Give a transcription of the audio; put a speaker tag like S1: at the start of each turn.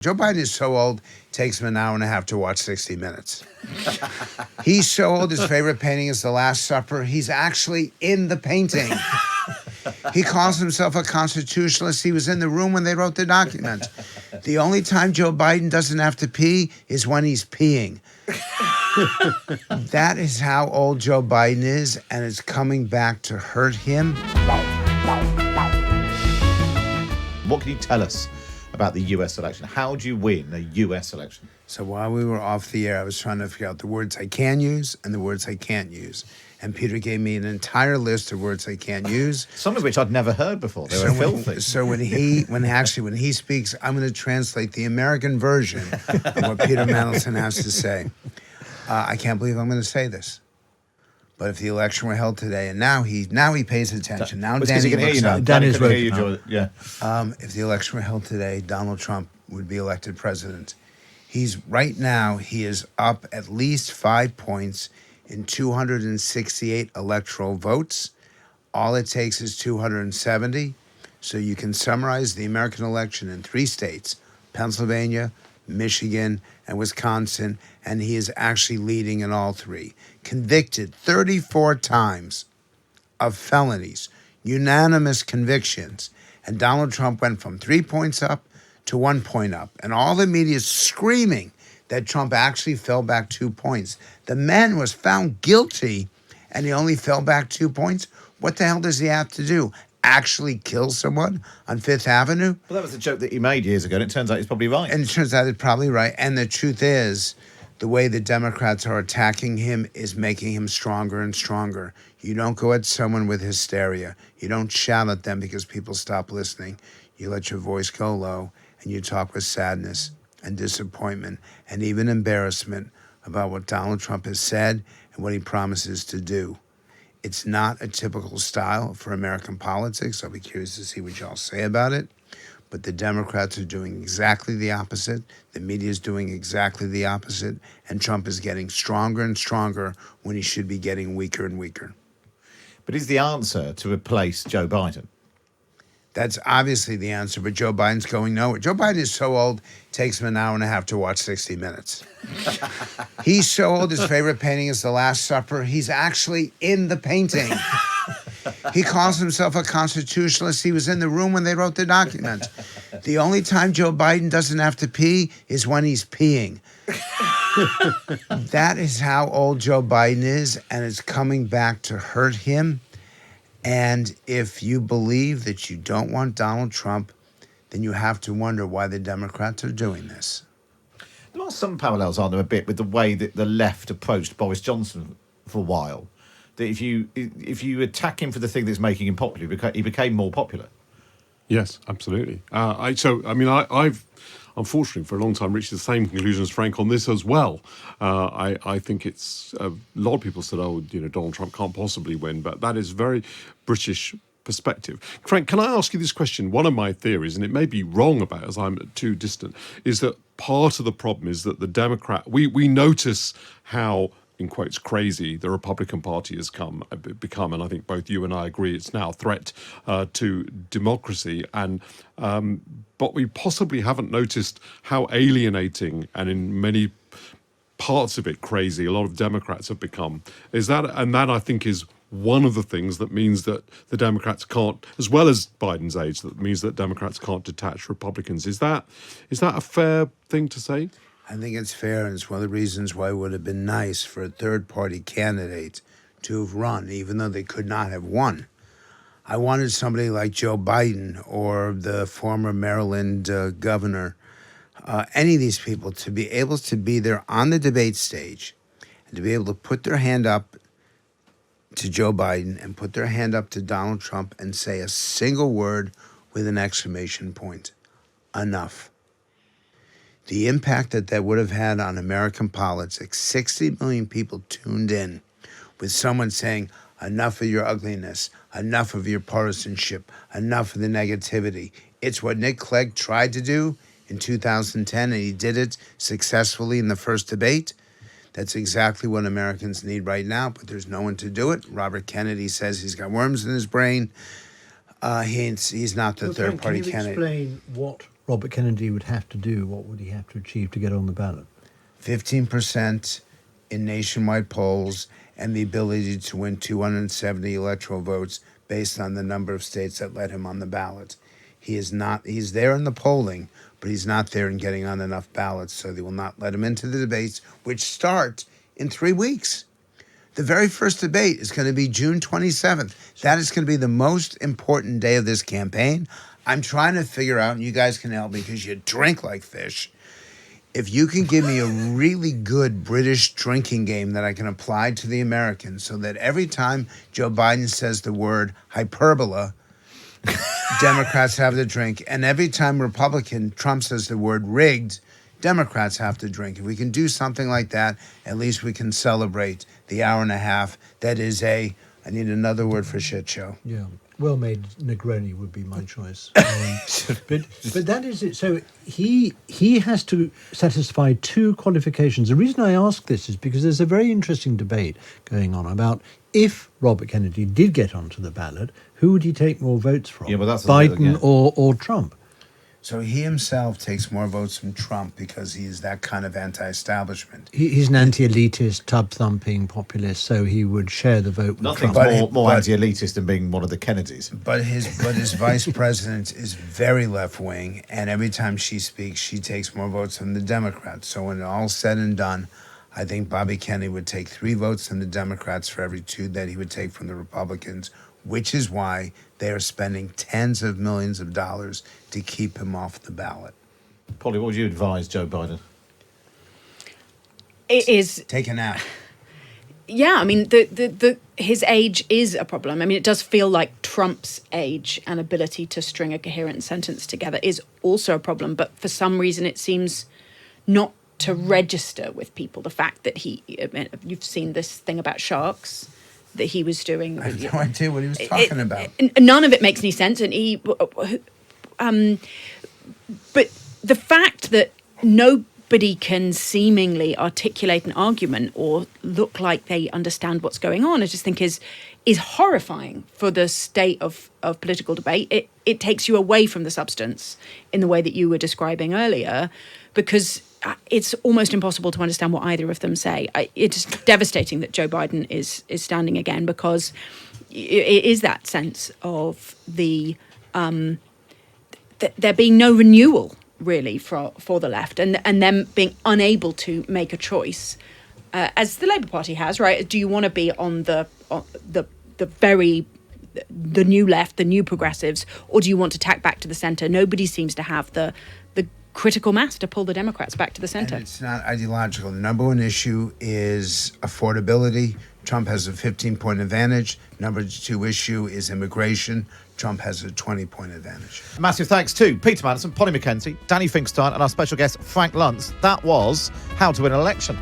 S1: Joe Biden is so old, it takes him an hour and a half to watch 60 Minutes. He's so old, his favorite painting is The Last Supper. He's actually in the painting. He calls himself a constitutionalist. He was in the room when they wrote the document. The only time Joe Biden doesn't have to pee is when he's peeing. That is how old Joe Biden is, and it's coming back to hurt him.
S2: What can you tell us about the US election? How do you win a US election?
S1: So while we were off the air, I was trying to figure out the words I can use and the words I can't use. And Peter gave me an entire list of words I can't use.
S2: Some of which I'd never heard before. They were filthy.
S1: So when he speaks, I'm going to translate the American version of what Peter Mandelson has to say. I can't believe I'm going to say this. But if the election were held today, and now he pays attention. Now Danny looks up.
S2: Danny's working. Yeah.
S1: If the election were held today, Donald Trump would be elected president. He is up at least 5 points in 268 electoral votes. All it takes is 270. So you can summarize the American election in 3 states, Pennsylvania, Michigan, and Wisconsin, and he is actually leading in all 3. Convicted 34 times of felonies, unanimous convictions, and Donald Trump went from 3 points up to 1 point up, and all the media is screaming that Trump actually fell back 2 points. The man was found guilty, and he only fell back 2 points. What the hell does he have to do? Actually kill someone on Fifth Avenue?
S2: Well, that was a joke that he made years ago, and it turns out he's probably right.
S1: And it turns out he's probably right. And the truth is, the way the Democrats are attacking him is making him stronger and stronger. You don't go at someone with hysteria. You don't shout at them because people stop listening. You let your voice go low, and you talk with sadness and disappointment and even embarrassment about what Donald Trump has said and what he promises to do. It's not a typical style for American politics. I'll be curious to see what y'all say about it. But the Democrats are doing exactly the opposite. The media is doing exactly the opposite. And Trump is getting stronger and stronger when he should be getting weaker and weaker.
S2: But is the answer to replace Joe Biden?
S1: That's obviously the answer, but Joe Biden's going nowhere. Joe Biden is so old, it takes him an hour and a half to watch 60 Minutes. He's so old, his favorite painting is The Last Supper. He's actually in the painting. He calls himself a constitutionalist. He was in the room when they wrote the document. The only time Joe Biden doesn't have to pee is when he's peeing. That is how old Joe Biden is, and it's coming back to hurt him. And if you believe that you don't want Donald Trump, then you have to wonder why the Democrats are doing this.
S2: There are some parallels, aren't there, a bit with the way that the left approached Boris Johnson for a while. That if you attack him for the thing that's making him popular, he became more popular.
S3: Yes, absolutely. I've unfortunately for a long time reached the same conclusion as Frank on this as well. I think it's a lot of people said, Donald Trump can't possibly win, but that is very British perspective. Frank, can I ask you this question? One of my theories, and it may be wrong about it as I'm too distant, is that part of the problem is that the Democrat, we notice how, in quotes, crazy the Republican Party has become, and I think both you and I agree it's now a threat to democracy. And but we possibly haven't noticed how alienating and in many parts of it crazy a lot of Democrats have become. And that I think is one of the things that means that the Democrats can't, as well as Biden's age, that means that Democrats can't detach Republicans. Is that a fair thing to say?
S1: I think it's fair, and it's one of the reasons why it would have been nice for a third-party candidate to have run, even though they could not have won. I wanted somebody like Joe Biden or the former Maryland governor, any of these people, to be able to be there on the debate stage and to be able to put their hand up to Joe Biden and put their hand up to Donald Trump and say a single word with an exclamation point. Enough. The impact that would have had on American politics, 60 million people tuned in with someone saying, enough of your ugliness, enough of your partisanship, enough of the negativity. It's what Nick Clegg tried to do in 2010, and he did it successfully in the first debate. That's exactly what Americans need right now, but there's no one to do it. Robert Kennedy says he's got worms in his brain. He's not the third-party candidate.
S4: Can you explain what Robert Kennedy would have to do? What would he have to achieve to get on the ballot?
S1: 15% in nationwide polls and the ability to win 270 electoral votes based on the number of states that let him on the ballot. He's there in the polling, but he's not there in getting on enough ballots, so they will not let him into the debates, which start in 3 weeks. The very first debate is going to be June 27th. That is going to be the most important day of this campaign. I'm trying to figure out, and you guys can help me because you drink like fish, if you can give me a really good British drinking game that I can apply to the Americans so that every time Joe Biden says the word hyperbola, Democrats have to drink. And every time Trump says the word rigged, Democrats have to drink. If we can do something like that, at least we can celebrate the hour and a half that is I need another word for shit show.
S4: Yeah. Well-made Negroni would be my choice. But that is it. So he has to satisfy two qualifications. The reason I ask this is because there's a very interesting debate going on about if Robert Kennedy did get onto the ballot, who would he take more votes from?
S2: Yeah, but that's
S4: Biden or Trump?
S1: So he himself takes more votes from Trump because he is that kind of anti-establishment.
S4: He's an anti-elitist, tub-thumping populist, so he would share the vote with
S2: Nothing's
S4: Trump.
S2: more anti-elitist than being one of the Kennedys.
S1: But his vice president is very left-wing, and every time she speaks, she takes more votes from the Democrats. So when all's said and done, I think Bobby Kennedy would take 3 votes from the Democrats for every 2 that he would take from the Republicans, which is why they are spending tens of millions of dollars to keep him off the ballot.
S2: Polly, what would you advise Joe Biden?
S5: It is.
S1: Take a nap.
S5: Yeah, I mean, his age is a problem. I mean, it does feel like Trump's age and ability to string a coherent sentence together is also a problem. But for some reason, it seems not to register with people. The fact that you've seen this thing about sharks that he was doing.
S1: I have no idea what he was talking about.
S5: None of it makes any sense. And but the fact that nobody can seemingly articulate an argument or look like they understand what's going on, I just think is horrifying for the state of political debate. It takes you away from the substance in the way that you were describing earlier, because it's almost impossible to understand what either of them say. It's devastating that Joe Biden is standing again, because it is that sense of there being no renewal really for the left, and them being unable to make a choice, as the Labour Party has. Right? Do you want to be on the new left, the new progressives, or do you want to tack back to the centre? Nobody seems to have the critical mass to pull the Democrats back to the centre.
S1: And it's not ideological. The number one issue is affordability. Trump has a 15-point advantage. Number 2 issue is immigration. Trump has a 20-point advantage.
S2: Massive thanks to Peter Madison, Polly Mackenzie, Danny Finkelstein, and our special guest, Frank Luntz. That was How to Win an Election.